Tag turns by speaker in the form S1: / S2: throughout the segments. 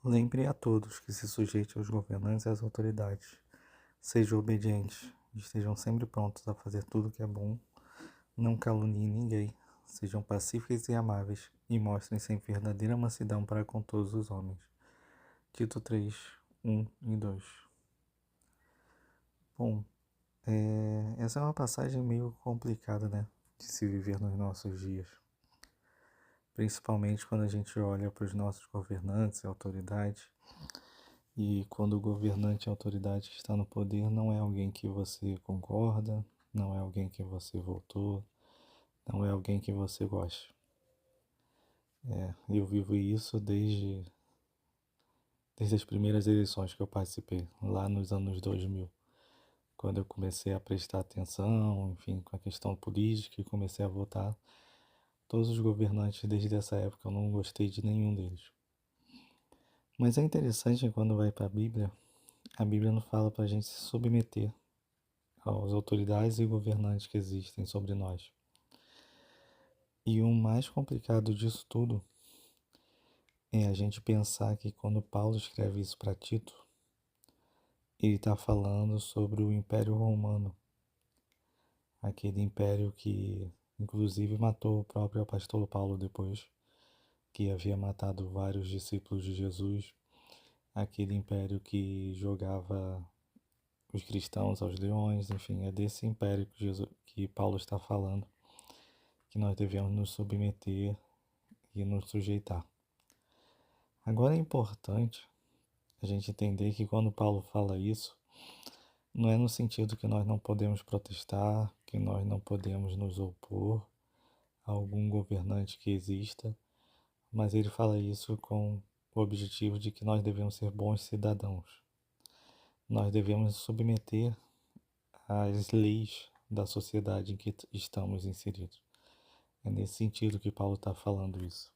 S1: Lembre a todos que se sujeite aos governantes e às autoridades. Sejam obedientes, estejam sempre prontos a fazer tudo o que é bom, não caluniem ninguém, sejam pacíficos e amáveis, e mostrem-se em verdadeira mansidão para com todos os homens. Tito 3, 1 e 2. Bom, essa é uma passagem meio complicada, né, de se viver nos nossos dias. Principalmente quando a gente olha para os nossos governantes e autoridades. E quando o governante e a autoridade que está no poder não é alguém que você concorda, não é alguém que você votou, não é alguém que você gosta. Eu vivo isso desde as primeiras eleições que eu participei, lá nos anos 2000, quando eu comecei a prestar atenção, enfim, com a questão política e comecei a votar. Todos os governantes desde essa época eu não gostei de nenhum deles. Mas é interessante quando vai para a Bíblia não fala para a gente se submeter às autoridades e governantes que existem sobre nós. E o mais complicado disso tudo é a gente pensar que quando Paulo escreve isso para Tito, ele está falando sobre o Império Romano, aquele império que inclusive matou o próprio apóstolo Paulo depois, que havia matado vários discípulos de Jesus, aquele império que jogava os cristãos aos leões, enfim, é desse império que Paulo está falando, que nós devemos nos submeter e nos sujeitar. Agora é importante a gente entender que quando Paulo fala isso, não é no sentido que nós não podemos protestar, que nós não podemos nos opor a algum governante que exista, mas ele fala isso com o objetivo de que nós devemos ser bons cidadãos. Nós devemos nos submeter às leis da sociedade em que estamos inseridos. É nesse sentido que Paulo está falando isso.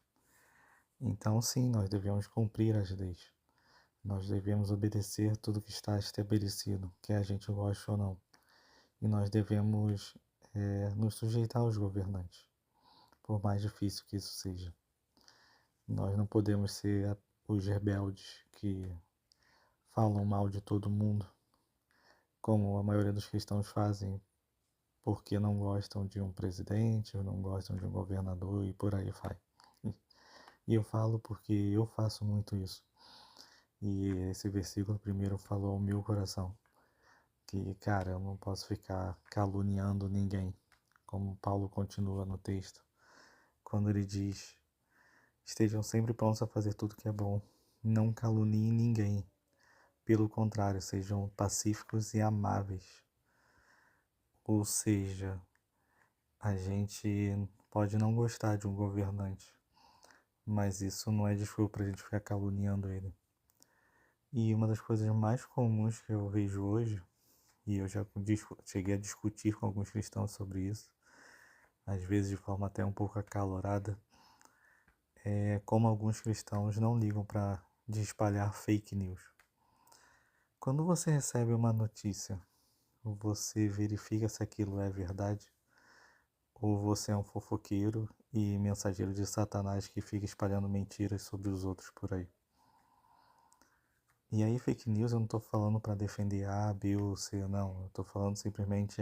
S1: Então, sim, nós devemos cumprir as leis. Nós devemos obedecer tudo que está estabelecido, quer a gente goste ou não. E nós devemos nos sujeitar aos governantes, por mais difícil que isso seja. Nós não podemos ser os rebeldes que falam mal de todo mundo, como a maioria dos cristãos fazem, porque não gostam de um presidente, ou não gostam de um governador e por aí vai. E eu falo porque eu faço muito isso. E esse versículo primeiro falou ao meu coração. Que, cara, eu não posso ficar caluniando ninguém, como Paulo continua no texto, quando ele diz: estejam sempre prontos a fazer tudo que é bom, não caluniem ninguém, pelo contrário, sejam pacíficos e amáveis. Ou seja, a gente pode não gostar de um governante, mas isso não é desculpa pra gente ficar caluniando ele. E uma das coisas mais comuns que eu vejo hoje, e eu já cheguei a discutir com alguns cristãos sobre isso, às vezes de forma até um pouco acalorada, é como alguns cristãos não ligam para de espalhar fake news. Quando você recebe uma notícia, você verifica se aquilo é verdade? Ou você é um fofoqueiro e mensageiro de Satanás que fica espalhando mentiras sobre os outros por aí? E aí, fake news eu não estou falando para defender A, B ou C, não. Eu estou falando simplesmente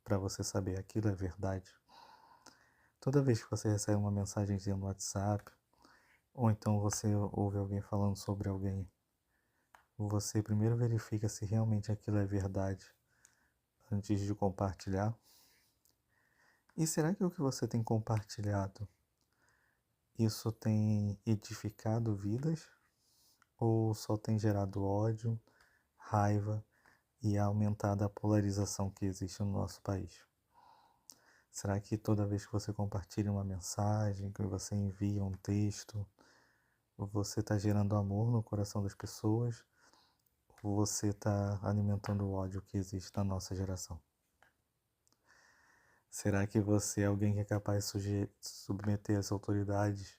S1: para você saber aquilo é verdade. Toda vez que você recebe uma mensagenzinha no WhatsApp, ou então você ouve alguém falando sobre alguém, você primeiro verifica se realmente aquilo é verdade antes de compartilhar. E será que o que você tem compartilhado, isso tem edificado vidas? Ou só tem gerado ódio, raiva e aumentado a polarização que existe no nosso país? Será que toda vez que você compartilha uma mensagem, que você envia um texto, você está gerando amor no coração das pessoas? Ou você está alimentando o ódio que existe na nossa geração? Será que você é alguém que é capaz de submeter as autoridades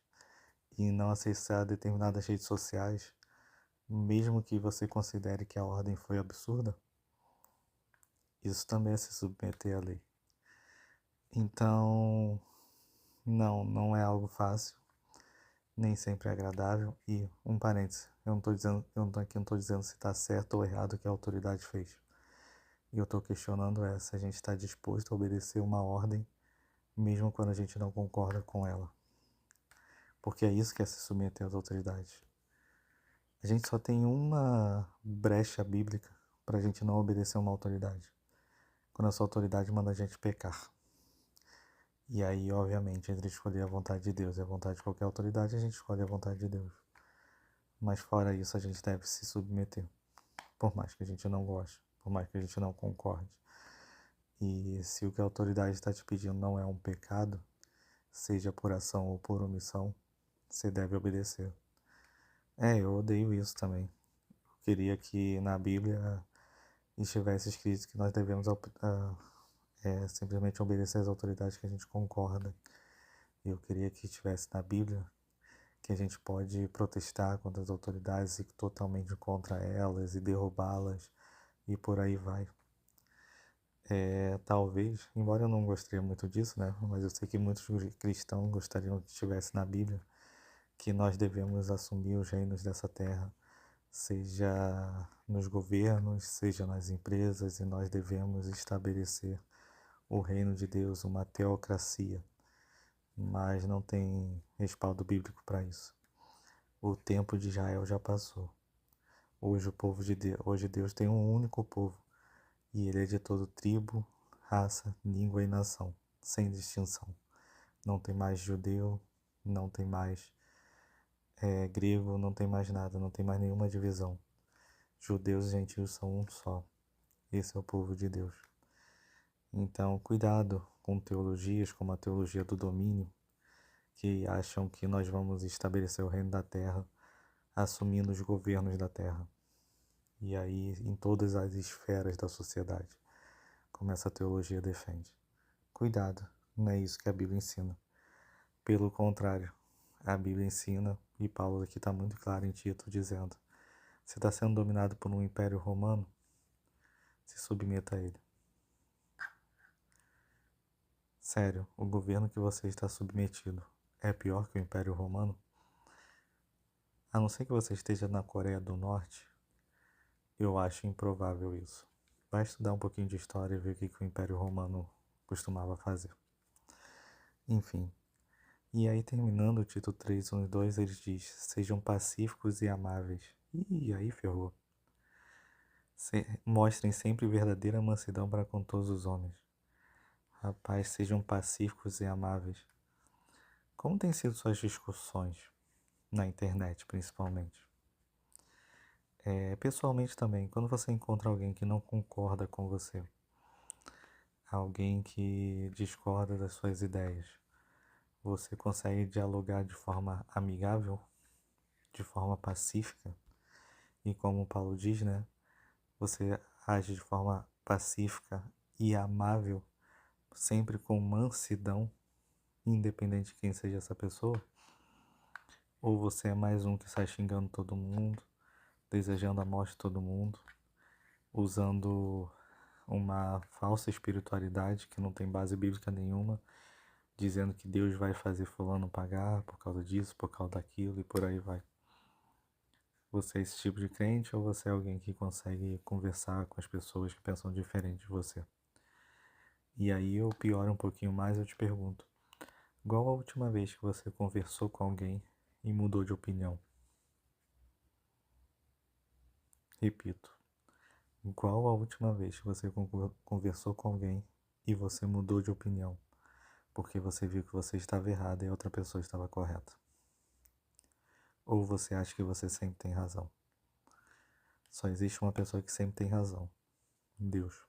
S1: e não acessar determinadas redes sociais, mesmo que você considere que a ordem foi absurda? Isso também é se submeter à lei. Então, não é algo fácil. nem sempre é agradável. E, um parêntese, aqui não estou dizendo se está certo ou errado o que a autoridade fez. E eu estou questionando se a gente está disposto a obedecer uma ordem, mesmo quando a gente não concorda com ela. Porque é isso que é se submeter às autoridades. A gente só tem uma brecha bíblica para a gente não obedecer uma autoridade. Quando essa autoridade manda a gente pecar. E aí, obviamente, entre escolher a vontade de Deus e a vontade de qualquer autoridade, a gente escolhe a vontade de Deus. Mas fora isso, a gente deve se submeter. Por mais que a gente não goste, por mais que a gente não concorde. E se o que a autoridade está te pedindo não é um pecado, seja por ação ou por omissão, você deve obedecer. Eu odeio isso também. Eu queria que na Bíblia estivesse escrito que nós devemos simplesmente obedecer às autoridades que a gente concorda. Eu queria que estivesse na Bíblia que a gente pode protestar contra as autoridades e totalmente contra elas e derrubá-las e por aí vai. Talvez, embora eu não gostaria muito disso, né? Mas eu sei que muitos cristãos gostariam que estivesse na Bíblia que nós devemos assumir os reinos dessa terra, seja nos governos, seja nas empresas, e nós devemos estabelecer o reino de Deus, uma teocracia, mas não tem respaldo bíblico para isso. O tempo de Israel já passou. Hoje Deus tem um único povo, e ele é de todo tribo, raça, língua e nação, sem distinção. Não tem mais judeu, não tem mais grego, não tem mais nada, não tem mais nenhuma divisão. Judeus e gentios são um só. Esse é o povo de Deus. Então, cuidado com teologias como a teologia do domínio, que acham que nós vamos estabelecer o reino da terra assumindo os governos da terra. E aí, em todas as esferas da sociedade, como essa teologia defende. Cuidado, não é isso que a Bíblia ensina. Pelo contrário, a Bíblia ensina, e Paulo aqui está muito claro em Tito, dizendo: você está sendo dominado por um império romano, se submeta a ele. Sério, o governo que você está submetido é pior que o Império Romano? A não ser que você esteja na Coreia do Norte, eu acho improvável isso. Vai estudar um pouquinho de história e ver o que o Império Romano costumava fazer. Enfim. E aí, terminando o Tito 3, 1 e 2, ele diz: sejam pacíficos e amáveis. Ih, aí ferrou. Mostrem sempre verdadeira mansidão para com todos os homens. Rapaz, sejam pacíficos e amáveis. Como têm sido suas discussões? Na internet, principalmente. Pessoalmente também, quando você encontra alguém que não concorda com você, alguém que discorda das suas ideias, você consegue dialogar de forma amigável, de forma pacífica? E como o Paulo diz, né? Você age de forma pacífica e amável, sempre com mansidão, independente de quem seja essa pessoa? Ou você é mais um que sai xingando todo mundo, desejando a morte de todo mundo, usando uma falsa espiritualidade que não tem base bíblica nenhuma, dizendo que Deus vai fazer fulano pagar por causa disso, por causa daquilo e por aí vai. Você é esse tipo de crente ou você é alguém que consegue conversar com as pessoas que pensam diferente de você? E aí eu pioro um pouquinho mais, eu te pergunto: qual a última vez que você conversou com alguém e mudou de opinião? Repito, qual a última vez que você conversou com alguém e você mudou de opinião? Porque você viu que você estava errado e a outra pessoa estava correta? Ou você acha que você sempre tem razão? Só existe uma pessoa que sempre tem razão: Deus.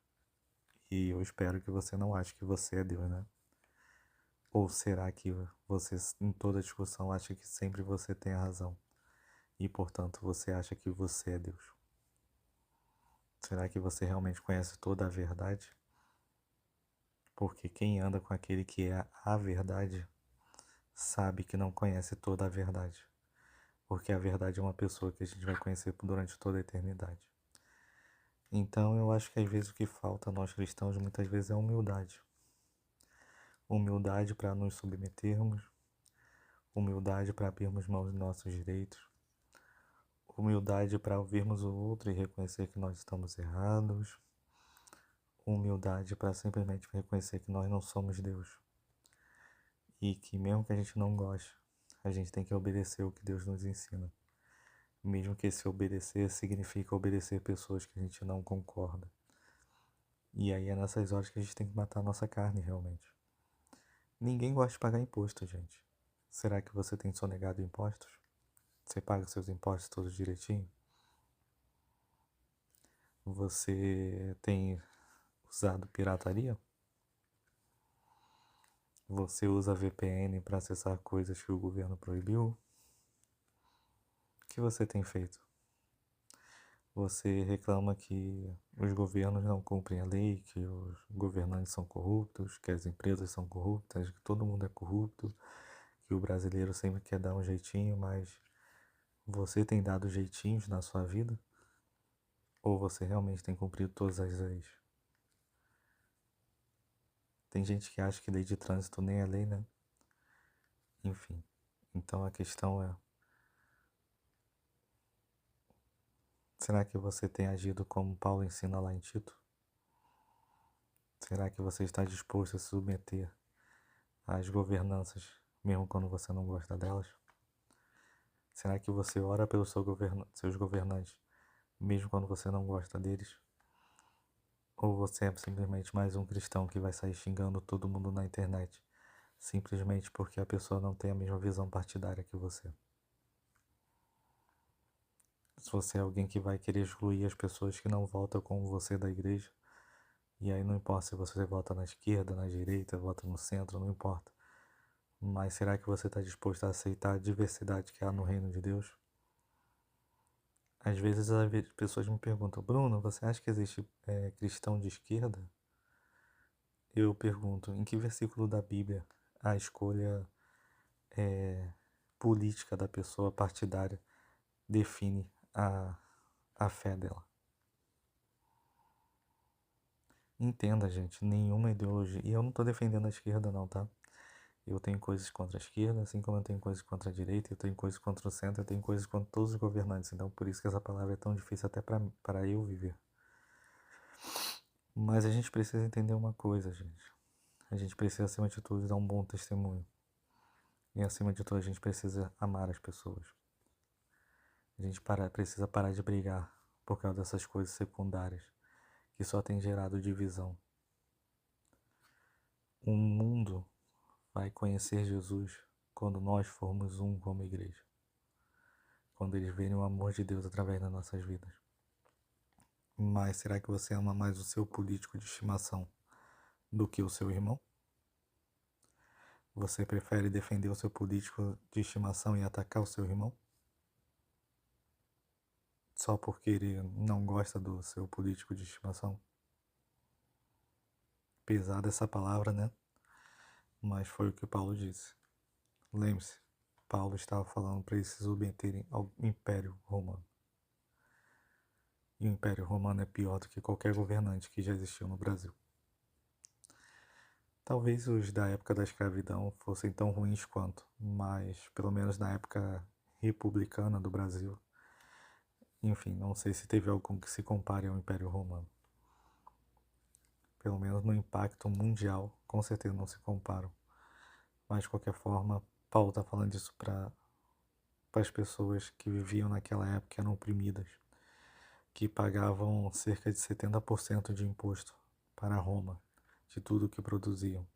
S1: E eu espero que você não ache que você é Deus, né? Ou será que você, em toda discussão, acha que sempre você tem a razão? E, portanto, você acha que você é Deus? Será que você realmente conhece toda a verdade? Porque quem anda com aquele que é a verdade sabe que não conhece toda a verdade. Porque a verdade é uma pessoa que a gente vai conhecer durante toda a eternidade. Então eu acho que às vezes o que falta a nós cristãos muitas vezes é humildade. Humildade para nos submetermos, humildade para abrirmos mão dos nossos direitos, humildade para ouvirmos o outro e reconhecer que nós estamos errados, humildade para simplesmente reconhecer que nós não somos Deus e que mesmo que a gente não goste, a gente tem que obedecer o que Deus nos ensina, mesmo que esse obedecer significa obedecer pessoas que a gente não concorda. E aí é nessas horas que a gente tem que matar a nossa carne realmente. Ninguém gosta de pagar imposto, gente. Será que você tem sonegado impostos? Você paga seus impostos todos direitinho? Você tem usado pirataria? Você usa VPN para acessar coisas que o governo proibiu? O que você tem feito? Você reclama que os governos não cumprem a lei, que os governantes são corruptos, que as empresas são corruptas, que todo mundo é corrupto, que o brasileiro sempre quer dar um jeitinho, mas você tem dado jeitinhos na sua vida? Ou você realmente tem cumprido todas as leis? Tem gente que acha que lei de trânsito nem é lei, né? Enfim, então a questão é: será que você tem agido como Paulo ensina lá em Tito? Será que você está disposto a se submeter às governanças, mesmo quando você não gosta delas? Será que você ora pelos seus governantes, mesmo quando você não gosta deles? Ou você é simplesmente mais um cristão que vai sair xingando todo mundo na internet, simplesmente porque a pessoa não tem a mesma visão partidária que você? Se você é alguém que vai querer excluir as pessoas que não votam como você da igreja, e aí não importa se você vota na esquerda, na direita, vota no centro, não importa. Mas será que você está disposto a aceitar a diversidade que há no reino de Deus? Às vezes as pessoas me perguntam: Bruno, você acha que existe cristão de esquerda? Eu pergunto: em que versículo da Bíblia a escolha política da pessoa partidária define a fé dela? Entenda, gente, nenhuma ideologia. E eu não estou defendendo a esquerda, não, tá? Eu tenho coisas contra a esquerda, assim como eu tenho coisas contra a direita, eu tenho coisas contra o centro, eu tenho coisas contra todos os governantes. Então, por isso que essa palavra é tão difícil até para eu viver. Mas a gente precisa entender uma coisa, gente. A gente precisa, acima de tudo, dar um bom testemunho. E, acima de tudo, a gente precisa amar as pessoas. A gente precisa parar de brigar por causa dessas coisas secundárias que só tem gerado divisão. O mundo vai conhecer Jesus quando nós formos um como igreja. Quando eles verem o amor de Deus através das nossas vidas. Mas será que você ama mais o seu político de estimação do que o seu irmão? Você prefere defender o seu político de estimação e atacar o seu irmão? Só porque ele não gosta do seu político de estimação? Pesada essa palavra, né? Mas foi o que Paulo disse. Lembre-se, Paulo estava falando para eles se submeterem ao Império Romano. E o Império Romano é pior do que qualquer governante que já existiu no Brasil. Talvez os da época da escravidão fossem tão ruins quanto, mas pelo menos na época republicana do Brasil, enfim, não sei se teve algum que se compare ao Império Romano. Pelo menos no impacto mundial, com certeza não se comparam. Mas de qualquer forma, Paulo está falando isso para as pessoas que viviam naquela época, eram oprimidas, que pagavam cerca de 70% de imposto para Roma, de tudo que produziam.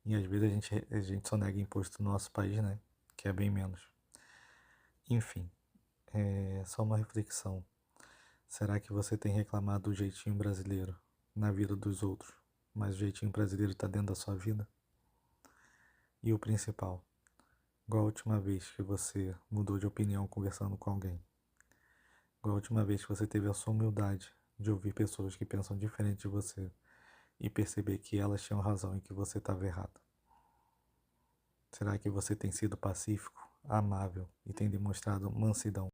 S1: E às vezes a gente só nega imposto no nosso país, né? Que é bem menos. Enfim, é só uma reflexão. Será que você tem reclamado do jeitinho brasileiro na vida dos outros, mas o jeitinho brasileiro está dentro da sua vida? E o principal, igual a última vez que você mudou de opinião conversando com alguém? Igual a última vez que você teve a sua humildade de ouvir pessoas que pensam diferente de você e perceber que elas tinham razão e que você estava errado? Será que você tem sido pacífico, amável e tem demonstrado mansidão